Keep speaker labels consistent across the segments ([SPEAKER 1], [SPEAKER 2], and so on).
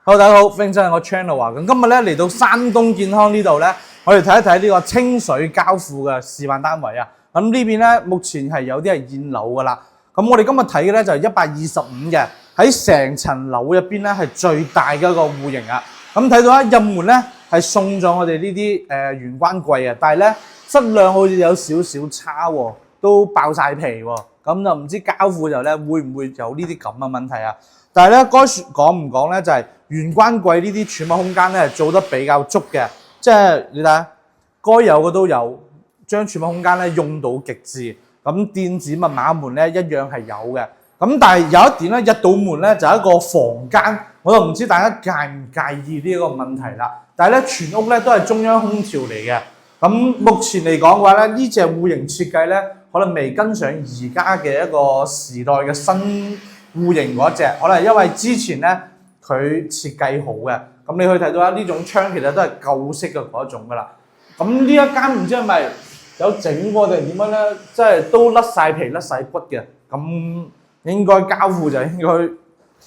[SPEAKER 1] Hello， 大家好，歡迎收睇我 channel 啊！咁今日咧嚟到山東健康呢度咧，我哋睇一睇呢個清水膠庫嘅示範單位啊！咁呢邊咧目前係有啲係現樓噶啦。咁我哋今日睇嘅咧就係125嘅，喺成層樓入邊咧係最大嘅一個戶型啊！咁睇到入門咧係送咗我哋呢啲玄關櫃啊，但係咧質量好似有少少差喎，都爆晒皮喎。咁就唔知膠庫就咧會唔會有呢啲咁嘅問題啊？但係咧該講唔講咧就係玄關櫃呢啲儲物空間咧做得比較足嘅，即係你睇下該有嘅都有，將儲物空間咧用到極致。咁電子密碼門咧一樣係有嘅。咁但係有一點咧，入到門咧就係一個房間，我就唔知大家介唔介意呢一個問題啦。但係咧全屋咧都係中央空調嚟嘅。咁目前嚟講嘅話咧，呢隻戶型設計咧可能未跟上而家嘅一個時代嘅新戶型嗰隻，可能因為之前咧佢設計好嘅。咁你可以睇到啦，呢種窗其實都係舊式嘅嗰種噶啦。咁呢一間唔知係咪有整過定點樣咧？即係都甩晒皮甩晒骨嘅。咁應該膠庫就應該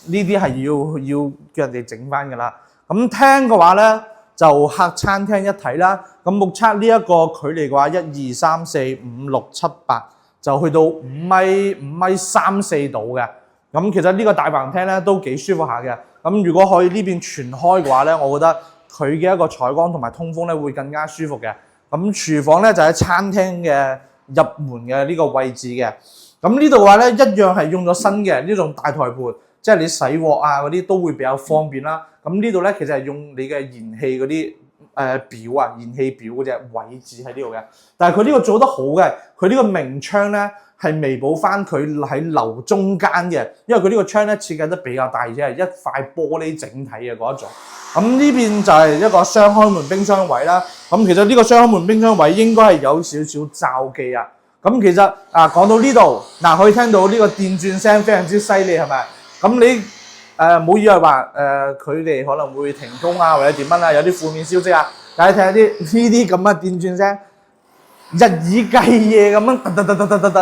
[SPEAKER 1] 呢啲係要叫人哋整翻噶啦。咁廳嘅話咧就客餐廳一體啦。咁目測呢一個距離嘅話，1、2、3、4、5、6、7、8就去到5米3、4度嘅。咁其實呢個大橫廳咧都幾舒服下嘅。咁如果可以呢邊全開嘅話咧，我覺得佢嘅一個採光同埋通風咧會更加舒服嘅。咁廚房咧就喺餐廳嘅入門嘅呢個位置嘅。咁呢度嘅話咧一樣係用咗新嘅呢種大台盤，即係你洗鑊啊嗰啲都會比較方便啦。咁呢度咧其實係用你嘅燃氣嗰啲表啊，燃氣表嗰隻位置喺呢度嘅。但係佢呢個做得好嘅，佢呢個明窗咧係彌補翻佢喺樓中間嘅，因為佢呢個窗咧設計得比較大，而且係一塊玻璃整體嘅嗰一種。咁呢邊就係一個雙開門冰箱位啦。咁其實呢個雙開門冰箱位應該係有少少罩記啊。咁其實講到呢度可以聽到呢個電鑽聲非常之犀利係咪？咁你冇以為話佢哋可能會停工啊或者點樣啊，有啲負面消息啊。大家睇下啲呢啲咁嘅電鑽聲，日以繼夜咁樣突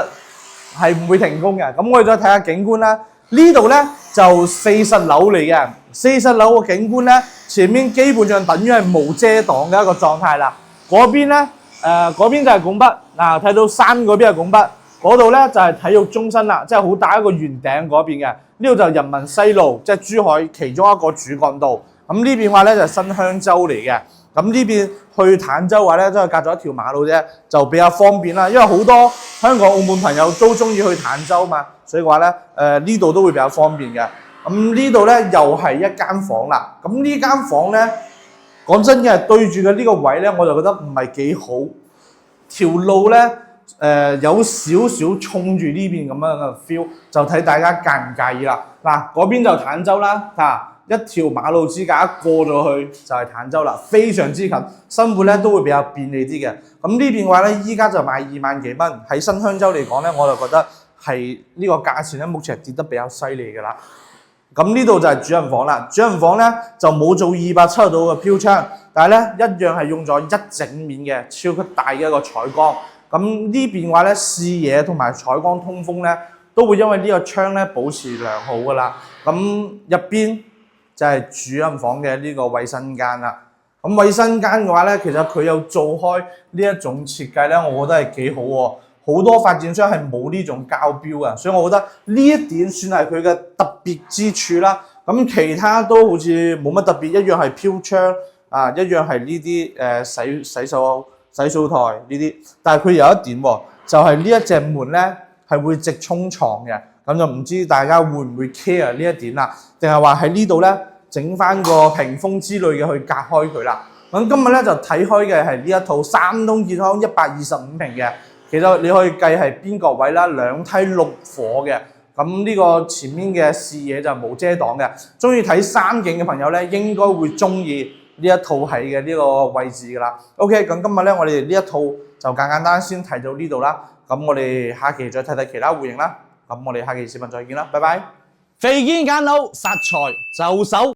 [SPEAKER 1] 係唔會停工嘅。咁我哋再睇下景觀啦。呢度咧就40樓嚟嘅，40樓個景觀咧前面基本上等於係無遮擋嘅一個狀態啦。嗰邊咧嗰邊就係拱北睇到山嗰邊係拱北，嗰度咧就係體育中心啦，即係好大一個圓頂嗰邊嘅。呢度就係人民西路，即係珠海其中一個主幹道。咁呢邊話咧就係新香洲嚟嘅。咁呢邊去坦洲話咧都係隔咗一條馬路啫，就比較方便啦。因為好多香港澳門朋友都中意去坦洲嘛，所以話咧呢度都會比較方便嘅。咁呢度咧又係一間房啦。咁呢間房咧講真嘅對住嘅呢個位咧，我就覺得唔係幾好。條路咧有少少衝住呢邊咁樣嘅 feel， 就睇大家介唔介意啦。嗰邊就坦洲啦，一條馬路之隔過咗去就係坦洲啦，非常之近，生活咧都會比較便利啲嘅。咁呢邊嘅話咧，依家就賣2萬幾蚊，喺新香洲嚟講咧，我就覺得係呢個價錢咧，目前係跌得比較犀利嘅啦。咁呢度就係主人房啦，主人房咧就冇做270度嘅飄窗，但係咧一樣係用咗一整面嘅超級大嘅一個採光。咁呢邊嘅話咧，視野同埋採光通風咧，都會因為呢個窗咧保持良好噶啦。咁入邊就係主人房嘅呢個衛生間啦。咁衛生間嘅話咧，其實佢有做開呢一種設計咧，我覺得係幾好喎。好多發展商係冇呢種膠標嘅，所以我覺得呢一點算係佢嘅特別之處啦。咁其他都好似冇乜特別，一樣係飄窗一樣係呢啲洗漱台呢啲。但係佢有一點喎，就係呢一隻門咧係會直衝床嘅。咁就唔知大家會唔會 care 呢一點啦？定係話喺呢度咧整翻個屏風之類嘅去隔開佢啦？咁今日咧就睇開嘅係呢一套山東健康125平嘅。其實你可以計係邊個位啦，2梯6火嘅。咁呢個前面嘅視野就冇遮擋嘅。中意睇山景嘅朋友咧，應該會中意呢一套係嘅呢個位置噶啦。OK， 咁今日咧我哋呢一套就簡簡單先睇到呢度啦。咁我哋下期再睇睇其他戶型啦。咁我哋下期視頻再見啦，拜拜。肥堅簡佬，殺財就手。